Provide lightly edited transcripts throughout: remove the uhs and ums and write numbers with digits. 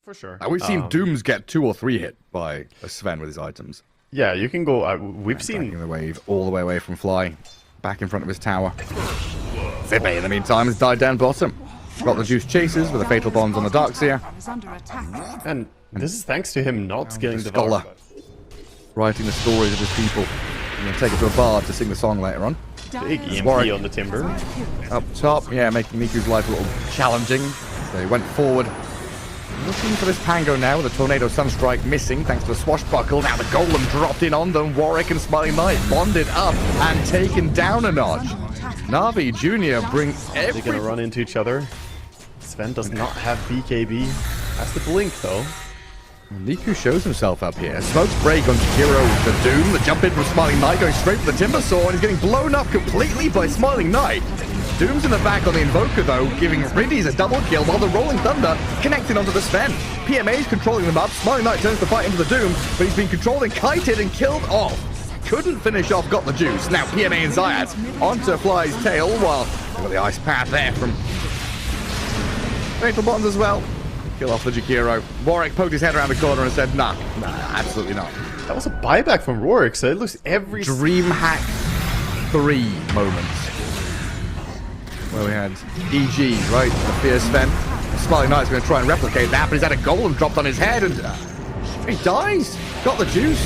For sure. We've seen Dooms get 2 or 3 hit by Sven with his items. Yeah, you can go. We've seen the wave all the way away from Fly, back in front of his tower. Zibe, in the meantime, has died down bottom. Got the Juice chases with the fatal bombs on the Darkseer. And this is thanks to him not scaling the Scholar, writing the stories of his people. And then take it to a bard to sing the song later on. Big EMP on the Timber. Up top, yeah, making Niku's life a little challenging. So he went forward. Looking for this Pango now with a Tornado Sunstrike missing thanks to the Swashbuckle. Now the Golem dropped in on them. Warwick and Smiling Knight bonded up and taken down a notch. Navi Jr. bring They're going to run into each other. Sven does not have BKB. Has the blink though. Niku shows himself up here. Smokes break on Jakiro the Doom. The jump in from Smiling Knight going straight for the Timber Saw and he's getting blown up completely by Smiling Knight. Doom's in the back on the Invoker though, giving Riddies a double kill while the Rolling Thunder connecting onto the Sven. PMA's controlling them up. Smiling Knight turns the fight into the Doom, but he's been controlled and kited and killed off. Couldn't finish off, got the Juice. Now PMA and Zayat onto Fly's tail while they've got the Ice Path there from Fatal Bonds as well. Kill off the Jakiro. Warwick poked his head around the corner and said, nah, absolutely not. That was a buyback from Warwick, so it looks every... DreamHack 3 moments. Where we had EG, right? The Fierce Sven. Smiling Knight's going to try and replicate that, but he's had a golem dropped on his head and he dies. Got the Juice.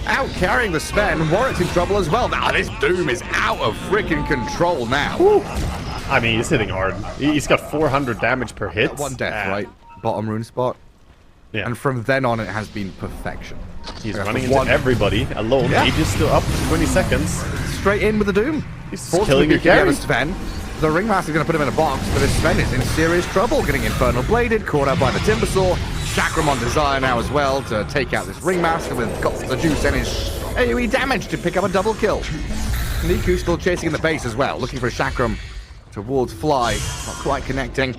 Out carrying the Sven. Warwick's in trouble as well. Now this Doom is out of freaking control now. Woo. I mean, he's hitting hard. He's got 400 damage per hit. One death, right? Bottom rune spot. Yeah. And from then on, it has been perfection. He's running into everybody alone. Yeah. Age is still up to 20 seconds. Straight in with the Doom. He's killing your carry. Sven. The Ringmaster's going to put him in a box, but this Sven is in serious trouble. Getting Infernal Bladed, caught out by the Timber Saw. Chakram on Desire now as well to take out this Ringmaster with got the Juice and his AoE damage to pick up a double kill. Niku still chasing in the base as well, looking for a Chakram towards Fly. Not quite connecting,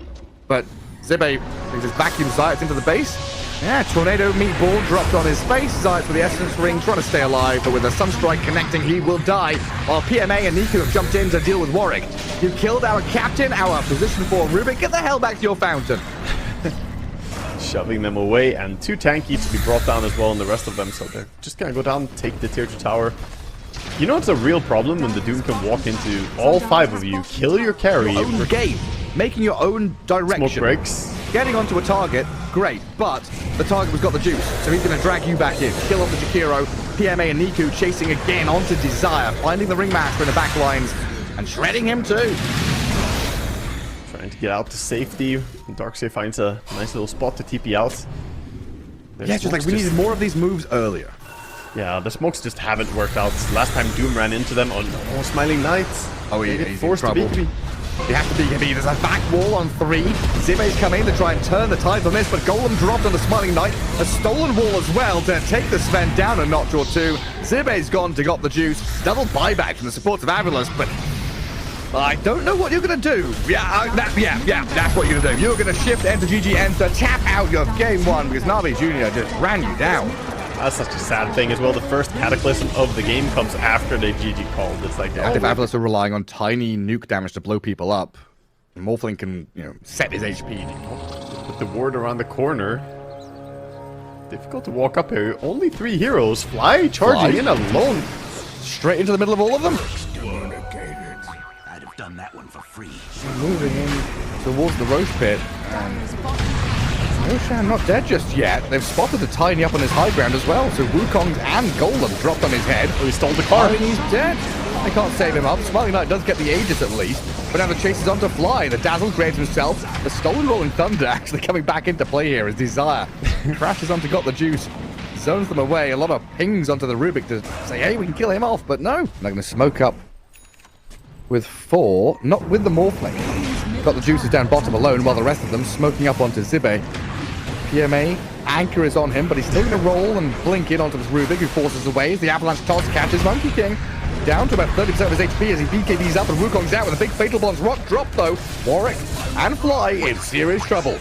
but Zibe brings his vacuum Zayat into the base. Yeah, Tornado Meatball dropped on his face. Zayat with the Essence Ring trying to stay alive, but with a Sunstrike connecting, he will die. While PMA and Niku have jumped in to deal with Warwick. You killed our captain, our position 4 Rubik. Get the hell back to your fountain. Shoving them away, and 2 tanky to be brought down as well, and the rest of them, so they're just gonna go down, take the tier 2 tower. You know it's a real problem when the Doom can walk into all 5 of you, kill your carry, your own game, making your own direction. Smoke breaks. Getting onto a target, great, but the target has got the Juice, so he's going to drag you back in. Kill off the Jakiro, PMA and Niku chasing again onto Desire, finding the Ringmaster in the back lines, and shredding him too. Trying to get out to safety. Darkseer finds a nice little spot to TP out. Yeah, just like we needed more of these moves earlier. Yeah, the smokes just haven't worked out. Last time Doom ran into them on Smiling Knights. Oh, he's forced to BKB. He has to BKB. There's a back wall on 3. Zibe's come in to try and turn the tide on this, but Golem dropped on the Smiling Knight. A stolen wall as well to take the Sven down a notch or 2. Zibe's gone to got the Juice. Double buyback from the supports of Avulus, but I don't know what you're going to do. Yeah, that's what you're going to do. You're going to shift, enter GG, enter, tap out your game 1 because Navi Jr. just ran you down. That's such a sad thing as well. The first Cataclysm of the game comes after the GG called. It's like, if Avulus are relying on tiny nuke damage to blow people up, Morphling can, set his HP. With the ward around the corner, difficult to walk up here. Only 3 heroes. Fly charging in alone. Straight into the middle of all of them. I'd have done that one for free. Moving in towards the Roche Pit. Roshan not dead just yet. They've spotted the Tiny up on his high ground as well. So Wukong's and Golem dropped on his head. Oh, he stole the car. And he's dead. They can't save him up. Smiling Knight does get the Aegis at least. But now the chase is on to Fly. The Dazzle creates himself. The stolen Rolling Thunder actually coming back into play here as Desire crashes onto Got the Juice. Zones them away. A lot of pings onto the Rubik to say, hey, we can kill him off. But no. They're going to smoke up with 4. Not with the Morphling. Got the Juices down bottom alone while the rest of them smoking up onto Zibe. PMA, Anchor is on him, but he's still going to roll and blink in onto this Rubik, who forces away as the Avalanche toss catches Monkey King. Down to about 30% of his HP as he BKBs up and Wukong's out with a big Fatal Bonds rock drop though. Warwick and Fly in serious trouble.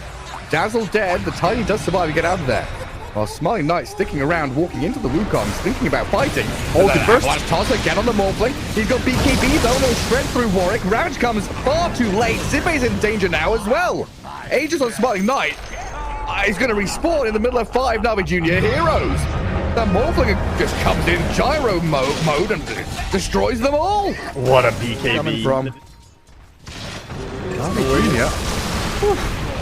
Dazzle dead, the Tiny does survive and get out of there. While Smiling Knight sticking around, walking into the Wukongs, thinking about fighting. Hold it first. Toss again on the Morphling. He's got BKB though, no shred through Warwick. Ravage comes far too late. Zibe's in danger now as well. Aegis on Smiling Knight. he's going to respawn in the middle of 5 NAVI Junior heroes. The Morphling just comes in gyro mode and destroys them all. What a BKB. Coming from NAVI Junior.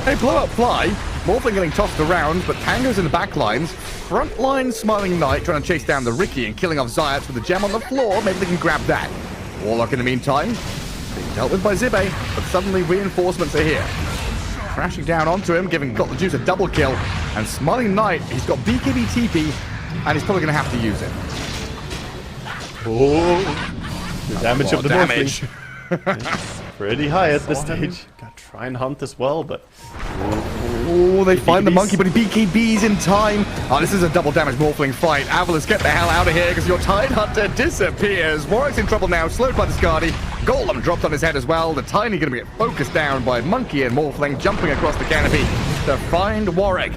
They blow up Fly. Morphling getting tossed around, but Tango's in the back lines. Front line Smiling Knight trying to chase down the Ricky and killing off Zayats with the gem on the floor. Maybe they can grab that. Warlock in the meantime being dealt with by Zibe, but suddenly reinforcements are here. Crashing down onto him, giving Got the Juice a double kill. And Smiling Knight, he's got BKB TP, and he's probably going to have to use it. Oh, the damage of the damage. Morphling. Pretty high at this stage. Gotta try and hunt as well, but... Oh, they find the monkey, but he BKBs in time. Oh, this is a double damage Morphling fight. Avulus, get the hell out of here because your Tide Hunter disappears. Warwick's in trouble now, slowed by the Skadi. Golem dropped on his head as well. The Tiny going to get focused down by Monkey and Morphling jumping across the canopy to find Warwick.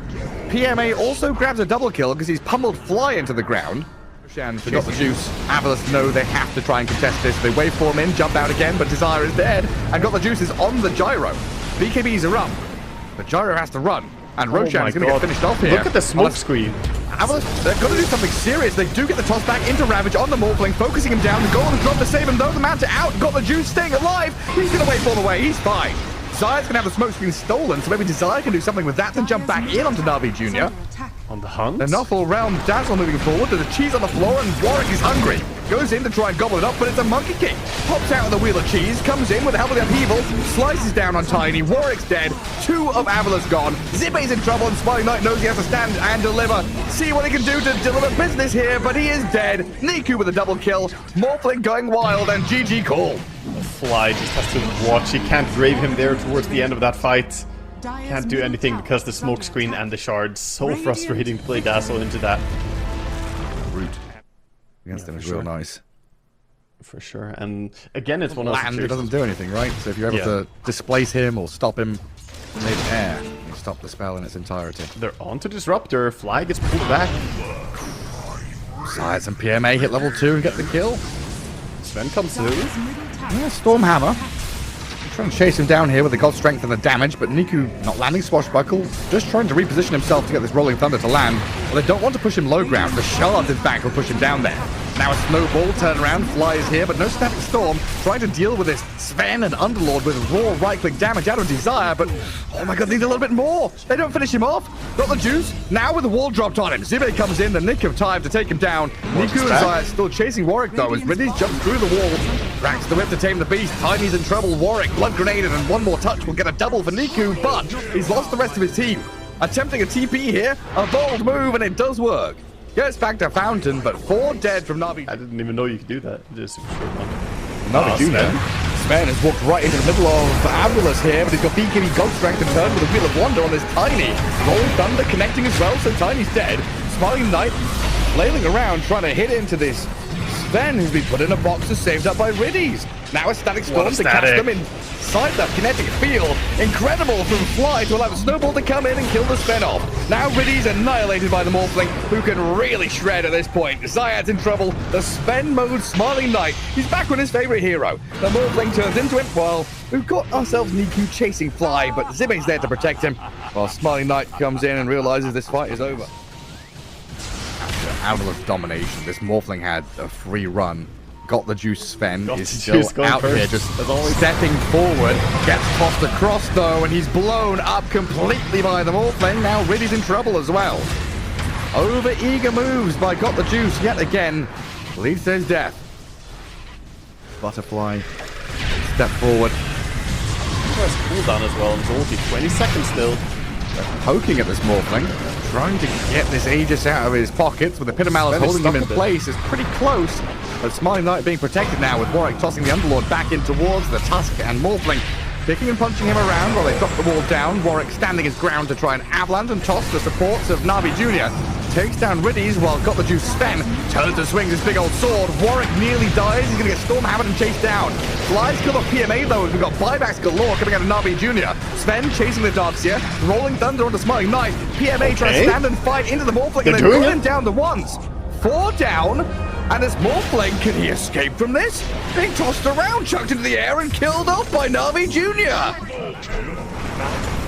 PMA also grabs a double kill because he's pummeled Fly into the ground. Roshan forgot the juice. Avulus know they have to try and contest this. They waveform in, jump out again, but Desire is dead. And Got the Juice is on the gyro. BKBs are up. The gyro has to run. And Roshan is going to get finished off here. Look at the smoke screen. Avulus, they've got to do something serious. They do get the toss back into Ravage on the Morphling, focusing him down. The Golem drop to save him, though. The Manta out. Got the Juice staying alive. He's going to waveform away. He's fine. Zaya's going to have the smoke screen stolen, so maybe Desire can do something with that and jump back in onto NAVI Junior. On the hunt. Enough all round. Dazzle moving forward. There's a cheese on the floor, and Warwick is hungry. Goes in to try and gobble it up, but it's a monkey kick. Pops out of the wheel of cheese, comes in with the help of the upheaval, slices down on Tiny. Warwick's dead. 2 of Avulus gone. Zibe's in trouble, and Smiling Knight knows he has to stand and deliver. See what he can do to deliver business here, but he is dead. Niku with a double kill. Morphling going wild, and GG call. Fly just has to watch. He can't grave him there towards the end of that fight. Can't do anything because the smoke screen and the shards. So frustrating to play Dazzle into that. Root. Against him is real nice. For sure. And again, it's one of those Land, it situations. doesn't do anything, right? So if you're able to displace him or stop him in mid-air, you stop the spell in its entirety. They're on to Disruptor. Fly gets pulled back. Zayats and PMA hit level 2 and get the kill. Sven comes through. Yeah, Stormhammer. Trying to chase him down here with the God Strength and the damage, but Niku not landing Swashbuckle, just trying to reposition himself to get this Rolling Thunder to land. Well, they don't want to push him low ground. The shards, in fact, will push him down there. Now a snowball turnaround, flies here, but no Static Storm. Trying to deal with this Sven and Underlord with raw right-click damage out of Desire, but oh my god, needs a little bit more. They don't finish him off. Got the juice. Now with the wall dropped on him. Zibe comes in, the nick of time to take him down. Niku and Zaya still chasing Warwick though, as Ridley jumps through the wall. Cracks the whip to tame the beast. Tiny's in trouble. Warwick blood grenaded, and one more touch will get a double for Niku, but he's lost the rest of his team. Attempting a TP here, a bold move, and it does work. Gets back to Fountain, but 4 dead from NAVI. I didn't even know you could do that. Just super short one. NAVI Junior. Sven has walked right into the middle of Avulus here, but he's got BKB God Strength and turn with a Wheel of Wonder on this Tiny. Rolling Thunder connecting as well, so Tiny's dead. Smiling Knight flailing around, trying to hit into this Sven, who's been put in a box and saved up by Riddies. Now a Static Storm to catch them inside that kinetic field. Incredible from Fly to allow the Snowball to come in and kill the Sven off. Now Riddies annihilated by the Morphling, who can really shred at this point. Zayad's in trouble. The Sven mode Smiling Knight. He's back with his favorite hero. The Morphling turns into him. Well, we've got ourselves Niku chasing Fly, but Zibe's there to protect him, while Smiling Knight comes in and realizes this fight is over. After Avulus domination, this Morphling had a free run. Got the juice. Sven is still out here, just stepping forward. Gets tossed across though, and he's blown up completely by the Morphling. Now Riddy's in trouble as well. Over eager moves by Got the Juice yet again leads to his death. Butterfly step forward. First cooldown as well, and it's only 20 seconds still. They're poking at this Morphling, trying to get this Aegis out of his pockets, with the Pitamalis holding him in place. Is pretty close. But Smiling Knight being protected now, with Warwick tossing the Underlord back in towards the Tusk, and Morphling kicking and punching him around while they drop the wall down. Warwick standing his ground to try and avalanche and toss the supports of NAVI Junior. Takes down Riddies while Got the Juice Sven turns to swing his big old sword. Warwick nearly dies. He's going to get Stormhammered and chased down. Flies kill off PMA though, as we've got buybacks galore coming out of NAVI Junior. Sven chasing the Darkseer, Rolling Thunder onto Smiling Knight. PMA trying to stand and fight into the Morphling, and then run him down to once. 4 down. And as Morphling, can he escape from this? Being tossed around, chucked into the air, and killed off by NAVI Junior.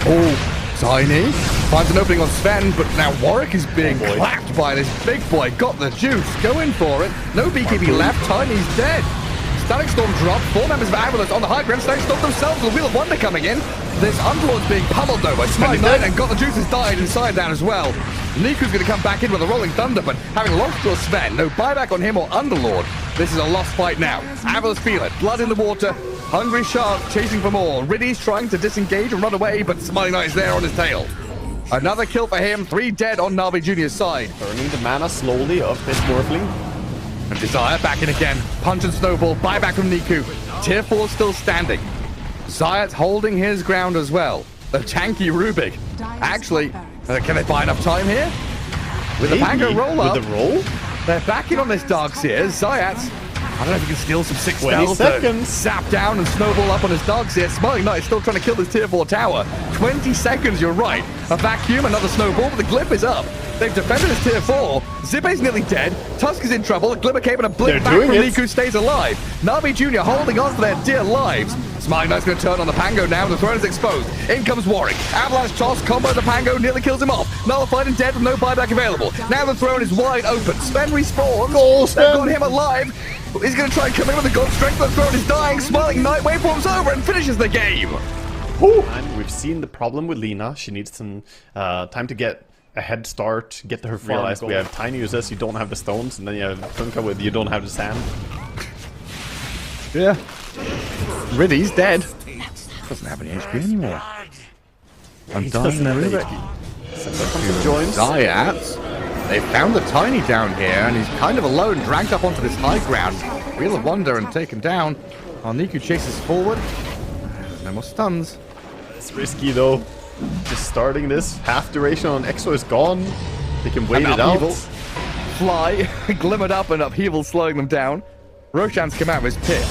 Oh, Tiny finds an opening on Sven, but now Warwick is being clapped by this big boy. Got the juice, going for it. No BKB left, Tiny's dead. Static Storm drop, 4 members of Avulus on the high ground. Static Storm themselves with Wheel of Wonder coming in. This Underlord's being pummeled though by Smite Knight, and Got the Juice has died inside that as well. Niku's going to come back in with a Rolling Thunder, but having lost to Sven, no buyback on him or Underlord. This is a lost fight now. Avulus feel it, blood in the water. Hungry Shark chasing for more. Riddy's trying to disengage and run away, but Smiley Knight is there on his tail. Another kill for him, 3 dead on Navi Jr.'s side. Burning the mana slowly of this Morphling. And Desire back in again. Punch and snowball, buyback from Niku. Tier 4 still standing. Zayat holding his ground as well. The tanky Rubik. Actually, can they buy enough time here? With the Pango roll up. With the roll? They're back in on this Darkseer. Zayat, I don't know if he can steal some 6 20 spells seconds. to zap down and snowball up on his Darkseer. Smiling Knight is still trying to kill this tier 4 tower. 20 seconds, you're right. A vacuum, another snowball, but the glyph is up. They've defended his tier 4. Zibe's nearly dead. Tusk is in trouble. A glimmer came and a blink back from Niku stays alive. Navi Jr. holding on to their dear lives. Smiling Knight's going to turn on the Pango now. The throne is exposed. In comes Warwick. Avalanche toss, combo the Pango, nearly kills him off. Nullified and dead with no buyback available. Now the throne is wide open. Sven respawns. They've got him alive. He's going to try and come in with the gold strength. The throne is dying. Smiling Knight waveforms over and finishes the game. And we've seen the problem with Lina. She needs some time to get a head start, get to her farm. Realize we have Tiny who says you don't have the stones, and then you have Funka with you don't have the sand. Yeah. Riddy's dead. Doesn't have any HP anymore. I'm dying a little bit. Joins. Zayat. They found the Tiny down here, and he's kind of alone, dragged up onto this high ground. Wheel of Wonder and taken down. While Niku chases forward. No more stuns. It's risky though. Just starting this. Half duration on Exo is gone. They can wait it out. Fly, glimmered up and upheaval slowing them down. Roshan's come out of his pit.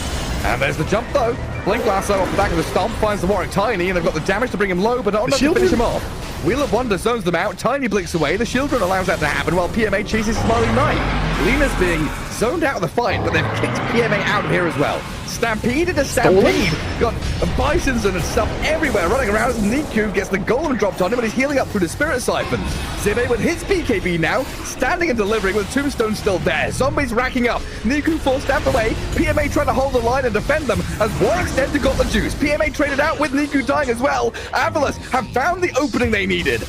And there's the jump though. Blink lasso off the back of the stomp finds the Warwick Tiny, and they've got the damage to bring him low, but not enough to finish him off. Wheel of Wonder zones them out. Tiny blinks away. The shield run allows that to happen while PMA chases Smiling Knight. Lina's being zoned out of the fight, but they've kicked PMA out of here as well. Stampede into Stampede. Got Bisons and stuff everywhere running around as Niku gets the golem dropped on him, and he's healing up through the Spirit Siphon. Zibe with his BKB now, standing and delivering with Tombstone still there. Zombies racking up. Niku forced out the way. PMA trying to hold the line and defend them as Warwick's dead to Got the Juice. PMA traded out with Niku dying as well. Avulus have found the opening they needed.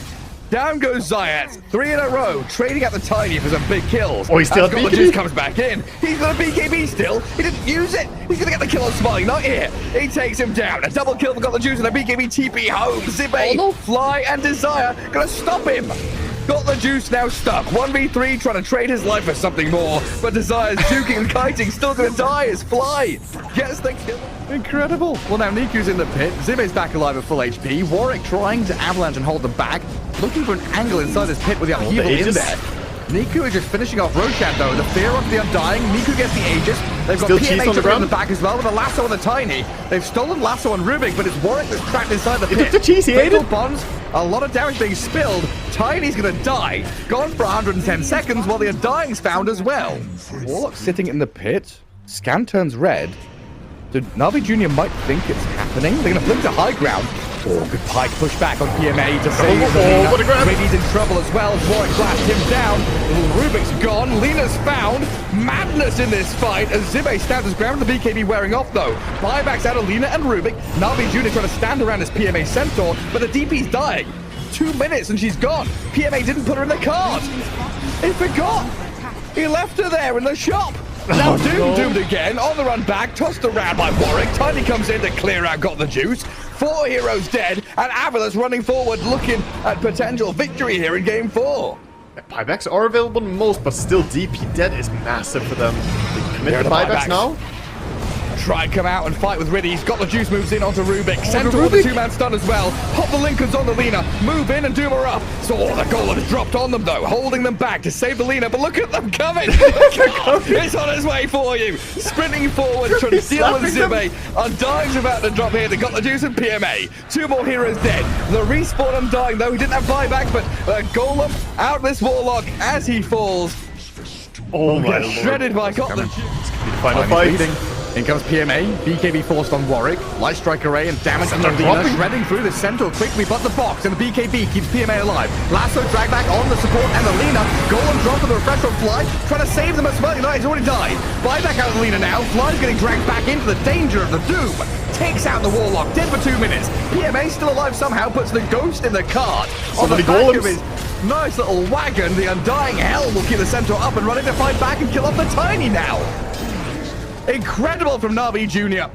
Down goes Zayat, 3 in a row, trading at the Tiny for some big kills. Oh, he's still Got the Juice comes back in. He's got a BKB still. He didn't use it. He's going to get the kill on Smiling Knight here. He takes him down. A double kill for Got the Juice and a BKB TP home. Zibe, Fly, and Desire going to stop him. Got the Juice now stuck. 1v3 trying to trade his life for something more. But Desire's juking and kiting, still going to die as Fly gets the kill. Incredible. Well, now Niku's in the pit. Zibe's back alive at full HP. Warwick trying to avalanche and hold them back. Looking for an angle inside this pit with the upheaval in there. Niku is just finishing off Roshan though. The fear onto the Undying. Niku gets the Aegis. They've got PMA on the back as well with a lasso on the Tiny. They've stolen lasso on Rubik, but it's Warwick that's trapped inside the pit. He took the cheese, he ate it. Bonds, a lot of damage being spilled. Tiny's gonna die. Gone for 110 seconds while the Undying's found as well. Warlock sitting in the pit. Scan turns red. So Navi Jr. might think it's happening. They're going to blink to high ground. Oh, good pike push back on PMA to save Lina. What a grab. Brady's in trouble as well as Warwick blasted him down. Rubik's gone. Lina's found. Madness in this fight as Zibe stands his ground with the BKB wearing off though. Buybacks out of Lina and Rubik. Navi Jr. trying to stand around his PMA Centaur, but the DP's dying. 2 minutes and she's gone. PMA didn't put her in the cart. He forgot. He left her there in the shop. Now doomed again, on the run back, tossed around by Warwick. Tiny comes in to clear out Got the Juice. 4 heroes dead, and Avulus running forward, looking at potential victory here in Game 4. Buybacks are available in most, but still DP dead is massive for them. They can commit the buybacks now. Try and come out and fight with Riddy. He's got the Juice, moves in onto Rubik. Centaur with a 2-man stun as well. Pop the Lincolns on the Lina. Move in and doom her up. So the Golem's dropped on them though, holding them back to save the Lina. But look at them coming. It's on its way for you. Sprinting forward, trying to deal with Zibe. Undying's about to drop here. They Got the Juice and PMA. 2 more heroes dead. The respawn Undying though, he didn't have buyback, but Golem out this Warlock as he falls. Oh my lord. Shredded by Got the Juice. Final fight. In comes PMA, BKB forced on Warwick, Light Strike Array and damage on Lina, shredding through the central quickly, but the box and the BKB keeps PMA alive. Lasso drag back on the support and the Lina, golden drop with the refresh on Fly, trying to save them as well. He's already died. Buyback out of the Lina now, Fly's getting dragged back into the danger of the Doom. Takes out the Warlock, dead for 2 minutes. PMA still alive somehow, puts the Ghost in the cart. On the back of his nice little wagon, the Undying Hell will keep the Centaur up and running to fight back and kill off the Tiny now. Incredible from NAVI Jr.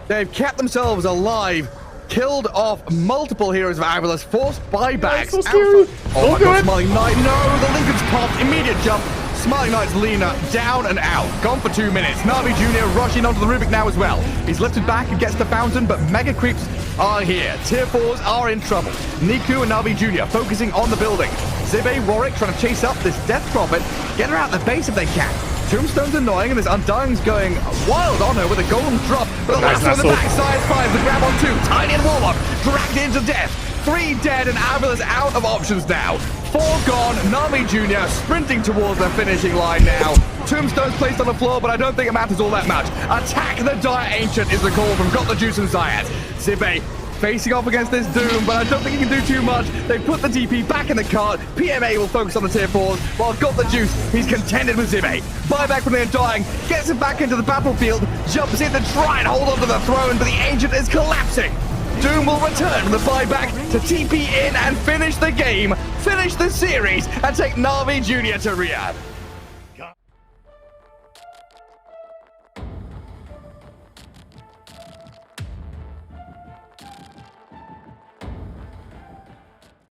They've kept themselves alive, killed off multiple heroes of Avulus, forced buybacks. So scary. Oh my god, Smiling Knight, no, the Lincoln's popped, immediate jump. Smiling Knight's Lina down and out, gone for 2 minutes. NAVI Jr. rushing onto the Rubik now as well. He's lifted back and gets the Fountain, but Mega Creeps are here. Tier 4s are in trouble. Niku and NAVI Jr. focusing on the building. Zibe, Warwick trying to chase up this Death Prophet, get her out the base if they can. Tombstone's annoying, and this Undying's going wild on her with a golden drop. But the last on the backside, 5, the grab on 2. Tiny and Warlock dragged into death. 3 dead, and Avulus out of options now. 4 gone, NAVI Jr. sprinting towards the finishing line now. Tombstone's placed on the floor, but I don't think it matters all that much. Attack the Dire Ancient is the call from Got the Juice and Zayat. Zibe facing off against this Doom, but I don't think he can do too much. They put the DP back in the cart. PMA will focus on the tier 4s, while Got the Juice, he's contended with Zibe. Buyback from the Undying, gets him back into the battlefield, jumps in to try and hold on to the throne, but the Ancient is collapsing. Doom will return from the buyback to TP in and finish the game, finish the series, and take NAVI Jr. to Riyadh.